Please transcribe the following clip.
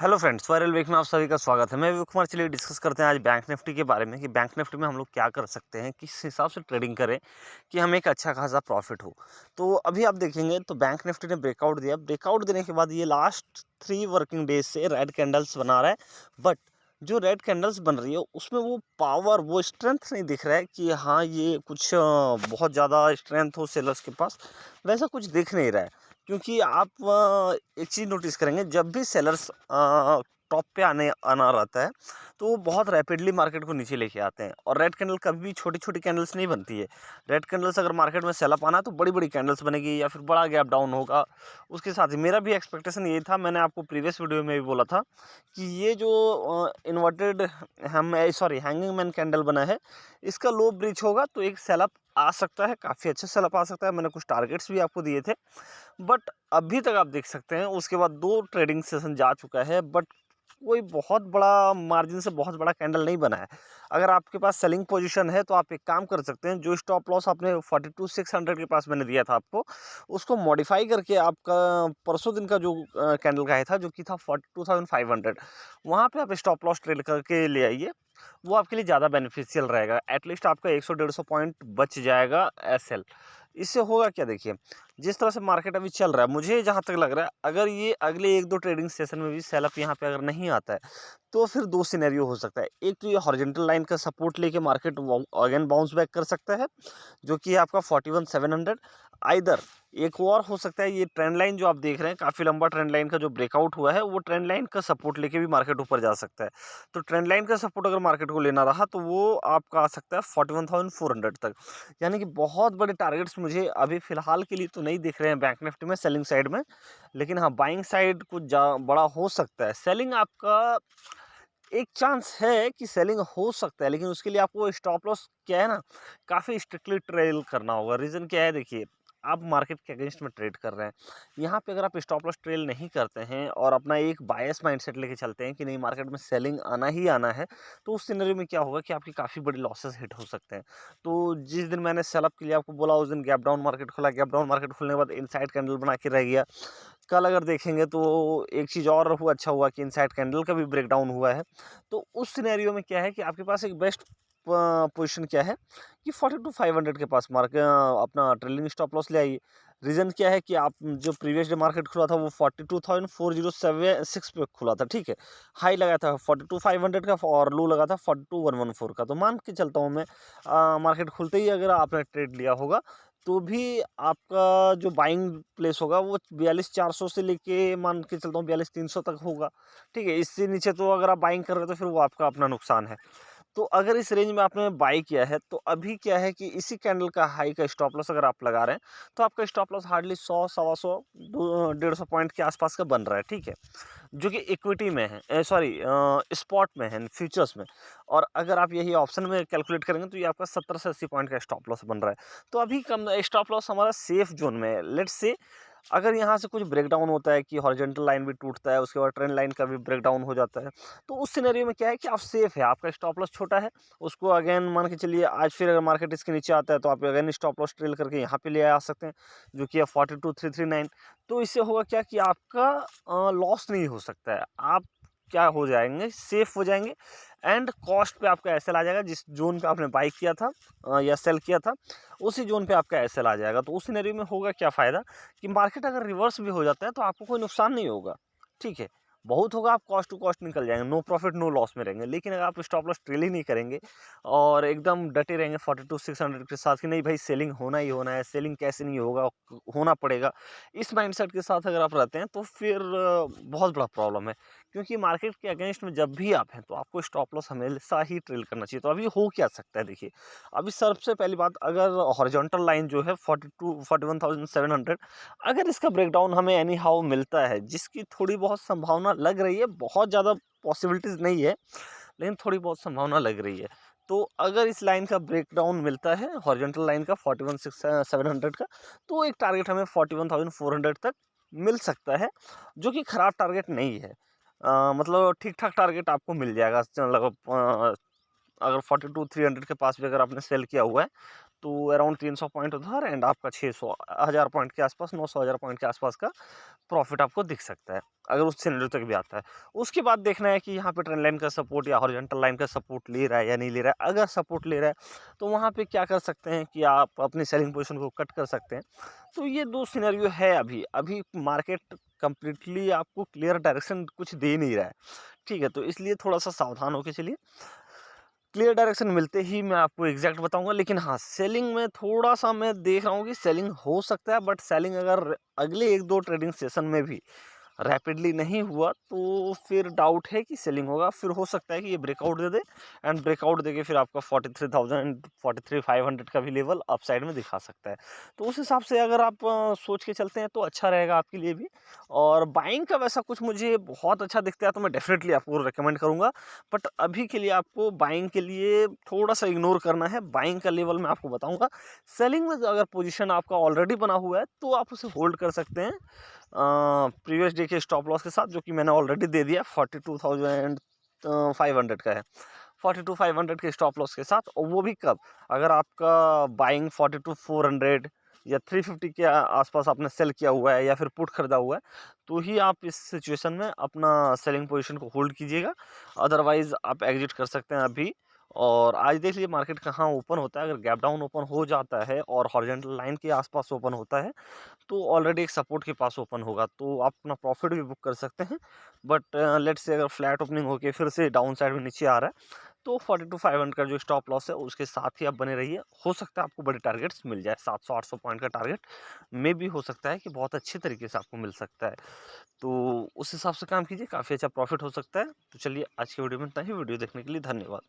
Hello friends, viral week में आप सभी का स्वागत है। मैं विवेक कुमार। चलिए डिस्कस करते हैं आज बैंक निफ्टी के बारे में कि बैंक निफ्टी में हम लोग क्या कर सकते हैं, किस हिसाब से ट्रेडिंग करें कि हमें एक अच्छा खासा प्रॉफिट हो। तो अभी आप देखेंगे तो बैंक निफ्टी ने ब्रेकआउट दिया। ब्रेकआउट देने के बाद ये लास्ट 3 वर्किंग डेज से रेड कैंडल्स बना रहा है। बट जो रेड कैंडल्स बन रही है उसमें वो पावर, वो स्ट्रेंथ नहीं दिख रहा है कि हाँ ये कुछ बहुत ज़्यादा स्ट्रेंथ हो सेलर्स के पास। वैसा कुछ दिख नहीं रहा है। क्योंकि आप एक चीज़ नोटिस करेंगे, जब भी सेलर्स टॉप पे आने आना रहता है तो वो बहुत रैपिडली मार्केट को नीचे लेके आते हैं। और रेड कैंडल कभी भी छोटी छोटी कैंडल्स नहीं बनती है। रेड कैंडल्स अगर मार्केट में सेल अप आना है तो बड़ी बड़ी कैंडल्स बनेगी या फिर बड़ा गैप डाउन होगा। उसके साथ ही मेरा भी एक्सपेक्टेशन ये था, मैंने आपको प्रीवियस वीडियो में भी बोला था कि ये जो इन्वर्टेड हम सॉरी हैंगिंग मैन कैंडल बना है, इसका लो ब्रीच होगा तो एक सेल अप आ सकता है, काफ़ी अच्छा सेल अप आ सकता है। मैंने कुछ टारगेट्स भी आपको दिए थे। बट अभी तक आप देख सकते हैं उसके बाद 2 ट्रेडिंग सेशन जा चुका है, बट कोई बहुत बड़ा मार्जिन से बहुत बड़ा कैंडल नहीं बना है। अगर आपके पास सेलिंग पोजीशन है तो आप एक काम कर सकते हैं, जो स्टॉप लॉस आपने 42,600 के पास मैंने दिया था आपको, उसको मॉडिफाई करके आपका परसों दिन का जो कैंडल का है था, जो कि था 42,500, वहाँ पे आप स्टॉप लॉस ट्रेड करके ले आइए। वो आपके लिए ज़्यादा बेनिफिशियल रहेगा। एटलीस्ट आपका 100-150 पॉइंट बच जाएगा एसएल। इससे होगा क्या, देखिए जिस तरह से मार्केट अभी चल रहा है, मुझे जहाँ तक लग रहा है अगर ये अगले 1-2 ट्रेडिंग सेशन में भी सेल अप यहाँ पे अगर नहीं आता है तो फिर 2 सिनेरियो हो सकता है। एक तो ये हॉरिजॉन्टल लाइन का सपोर्ट लेके मार्केट अगेन बाउंस बैक कर सकता है, जो कि है आपका 41,700। आइदर एक और हो सकता है, ये ट्रेंड लाइन जो आप देख रहे हैं, काफ़ी लंबा ट्रेंड लाइन का जो ब्रेकआउट हुआ है, वो ट्रेंड लाइन का सपोर्ट लेके भी मार्केट ऊपर जा सकता है। तो ट्रेंड लाइन का सपोर्ट अगर मार्केट को लेना रहा तो वो आपका आ सकता है 41,400 तक। यानी कि बहुत बड़े टारगेट्स मुझे अभी फ़िलहाल के लिए तो नहीं दिख रहे हैं बैंक निफ्टी में सेलिंग साइड में। लेकिन हाँ, बाइंग साइड कुछ बड़ा हो सकता है। सेलिंग आपका एक चांस है कि सेलिंग हो सकता है, लेकिन उसके लिए आपको स्टॉप लॉस क्या है ना, काफ़ी स्ट्रिक्टली ट्रेल करना होगा। रीज़न क्या है, देखिए आप मार्केट के अगेंस्ट में ट्रेड कर रहे हैं। यहाँ पे अगर आप स्टॉप लॉस ट्रेल नहीं करते हैं और अपना एक बायस माइंडसेट लेके चलते हैं कि नहीं मार्केट में सेलिंग आना ही आना है, तो उस सिनेरियो में क्या होगा कि आपकी काफ़ी बड़ी लॉसेस हिट हो सकते हैं। तो जिस दिन मैंने सेल अप के लिए आपको बोला, उस दिन गैप डाउन मार्केट खुला। गैप डाउन मार्केट खुलने के बाद इनसाइड कैंडल बना के रह गया। कल अगर देखेंगे तो एक चीज़ और हुआ, अच्छा हुआ कि इनसाइड कैंडल का भी ब्रेकडाउन हुआ है। तो उस सिनेरियो में क्या है कि आपके पास एक बेस्ट पोजीशन क्या है कि 42,500 के पास अपना ट्रेलिंग स्टॉप लॉस ले आइए। रीज़न क्या है कि आप जो प्रीवियस डे मार्केट खुला था वो 42,406 पे खुला था, ठीक है। हाई लगा था 42,500 का और लो लगा था 42,114 का। तो मान के चलता हूँ मैं, मार्केट खुलते ही अगर आपने ट्रेड लिया होगा तो भी आपका जो बाइंग प्लेस होगा वो 42,400 से लेके मान के चलता हूँ 42,300 तक होगा, ठीक है। इससे नीचे तो अगर आप बाइंग कर रहे हो तो फिर वो आपका अपना नुकसान है। तो अगर इस रेंज में आपने बाई किया है तो अभी क्या है कि इसी कैंडल का हाई का स्टॉप लॉस अगर आप लगा रहे हैं तो आपका स्टॉप लॉस हार्डली 100, सवा 100, 150 पॉइंट के आसपास का बन रहा है, ठीक है। जो कि इक्विटी में है, सॉरी स्पॉट में है, फ्यूचर्स में। और अगर आप यही ऑप्शन में कैलकुलेट करेंगे तो ये आपका 70 से 80 पॉइंट का स्टॉप लॉस बन रहा है। तो अभी कम स्टॉप लॉस हमारा सेफ जोन में है। लेट्स से अगर यहाँ से कुछ ब्रेकडाउन होता है कि हॉरिजॉन्टल लाइन भी टूटता है, उसके बाद ट्रेंड लाइन का भी ब्रेकडाउन हो जाता है, तो उस सिनेरियो में क्या है कि आप सेफ है, आपका स्टॉप लॉस छोटा है। उसको अगेन मान के चलिए, आज फिर अगर मार्केट इसके नीचे आता है तो आप अगेन स्टॉप लॉस ट्रेल करके यहाँ पे ले आ सकते हैं, जो कि है 42,339। तो इससे होगा क्या कि आपका लॉस नहीं हो सकता है। आप क्या हो जाएंगे, सेफ हो जाएंगे। एंड कॉस्ट पे आपका एसएल आ जाएगा, जिस जोन पे आपने बाई किया था या सेल किया था, उसी जोन पे आपका एसएल आ जाएगा। तो उस सिनेरियो में होगा क्या फ़ायदा कि मार्केट अगर रिवर्स भी हो जाता है तो आपको कोई नुकसान नहीं होगा, ठीक है। बहुत होगा, आप कॉस्ट टू कॉस्ट निकल जाएंगे, नो प्रॉफिट नो लॉस में रहेंगे। लेकिन अगर आप स्टॉप लॉस ट्रेल ही नहीं करेंगे और एकदम डटे रहेंगे 42,600 के साथ कि नहीं भाई सेलिंग होना ही होना है, सेलिंग कैसे नहीं होगा, होना पड़ेगा, इस माइंडसेट के साथ अगर आप रहते हैं तो फिर बहुत बड़ा प्रॉब्लम है। क्योंकि मार्केट के अगेंस्ट में जब भी आप हैं तो आपको स्टॉप लॉस हमेशा ही ट्रेल करना चाहिए। तो अभी हो क्या सकता है, देखिए अभी सबसे पहली बात, अगर हॉरिजॉन्टल लाइन जो है 41,700, अगर इसका ब्रेकडाउन हमें एनी हाउ मिलता है, जिसकी थोड़ी बहुत संभावना लग रही है, बहुत ज़्यादा पॉसिबिलिटीज़ नहीं है लेकिन थोड़ी बहुत संभावना लग रही है। तो अगर इस लाइन का ब्रेकडाउन मिलता है, हॉरिजॉन्टल लाइन का 41,700 का, तो एक टारगेट हमें 41,400 तक मिल सकता है, जो कि खराब टारगेट नहीं है। मतलब ठीक ठाक टारगेट आपको मिल जाएगा लगभग अगर 42,300 के पास भी अगर आपने सेल किया हुआ है, तो अराउंड 300 पॉइंट उधर एंड आपका 600 1000 पॉइंट के आसपास, 900 1000 पॉइंट के आसपास का प्रॉफिट आपको दिख सकता है, अगर उस सिनेरियो तक भी आता है। उसके बाद देखना है कि यहाँ पे ट्रेंड लाइन का सपोर्ट या हॉरिजॉन्टल लाइन का सपोर्ट ले रहा है या नहीं ले रहा है। अगर सपोर्ट ले रहा है, तो वहाँ पे क्या कर सकते हैं कि आप अपनी सेलिंग पोजीशन को कट कर सकते हैं। तो ये 2 सिनेरियो है अभी। अभी मार्केट कंप्लीटली आपको क्लियर डायरेक्शन कुछ दे नहीं रहा है, ठीक है? तो इसलिए थोड़ा-सा सावधान होके चलिए। क्लियर डायरेक्शन मिलते ही मैं आपको एग्जैक्ट बताऊंगा, लेकिन हाँ, सेलिंग में थोड़ा सा मैं देख रहा हूँ कि सेलिंग हो सकता है, बट सेलिंग अगर अगले 1-2 ट्रेडिंग सेशन में भी रैपिडली नहीं हुआ, तो फिर डाउट है कि सेलिंग होगा। फिर हो सकता है कि ये breakout they they and breakout देके फिर आपका 43,000 43,500 का भी लेवल अपसाइड में दिखा सकता है। तो उस हिसाब से अगर आप सोच के चलते हैं तो अच्छा रहेगा आपके लिए भी। और बाइंग का वैसा कुछ मुझे बहुत अच्छा दिखता है तो मैं डेफिनेटली आपको रिकमेंड करूँगा। बट अभी के लिए आपको बाइंग के लिए थोड़ा-सा इग्नोर करना है। बाइंग का लेवल मैं आपको बताऊँगा। सेलिंग में अगर पोज़ीशन आपका ऑलरेडी बना हुआ है, तो आप उसे होल्ड कर सकते हैं प्रीवियस डे के स्टॉप लॉस के साथ, जो कि मैंने ऑलरेडी दे दिया। 42,500 का है। 42,500 के स्टॉप लॉस के साथ, और वो भी कब? अगर आपका बाइंग 42,400 या 350 के आसपास आपने सेल किया हुआ है या फिर पुट खरीदा हुआ है, तो ही आप इस सिचुएशन में अपना सेलिंग पोजीशन को होल्ड कीजिएगा। अदरवाइज आप एग्जिट कर सकते हैं अभी। और आज देख लीजिए मार्केट कहाँ ओपन होता है। अगर गैप डाउन ओपन हो जाता है और हॉरिजॉन्टल लाइन के आसपास ओपन होता है, तो ऑलरेडी एक सपोर्ट के पास ओपन होगा, तो आप अपना प्रॉफिट भी बुक कर सकते हैं। बट लेट्स से अगर फ्लैट ओपनिंग होके फिर से डाउन साइड में नीचे आ रहा है, तो 42,500 का जो स्टॉप लॉस है उसके साथ ही आप बने रहिए। हो सकता है आपको बड़े टारगेट्स मिल जाए। 700-800 पॉइंट का टारगेट में भी हो सकता है कि बहुत अच्छे तरीके से आपको मिल सकता है। तो उस हिसाब से काम कीजिए, काफ़ी अच्छा प्रॉफिट हो सकता है। तो चलिए, आज की वीडियो में इतना ही। वीडियो देखने के लिए धन्यवाद।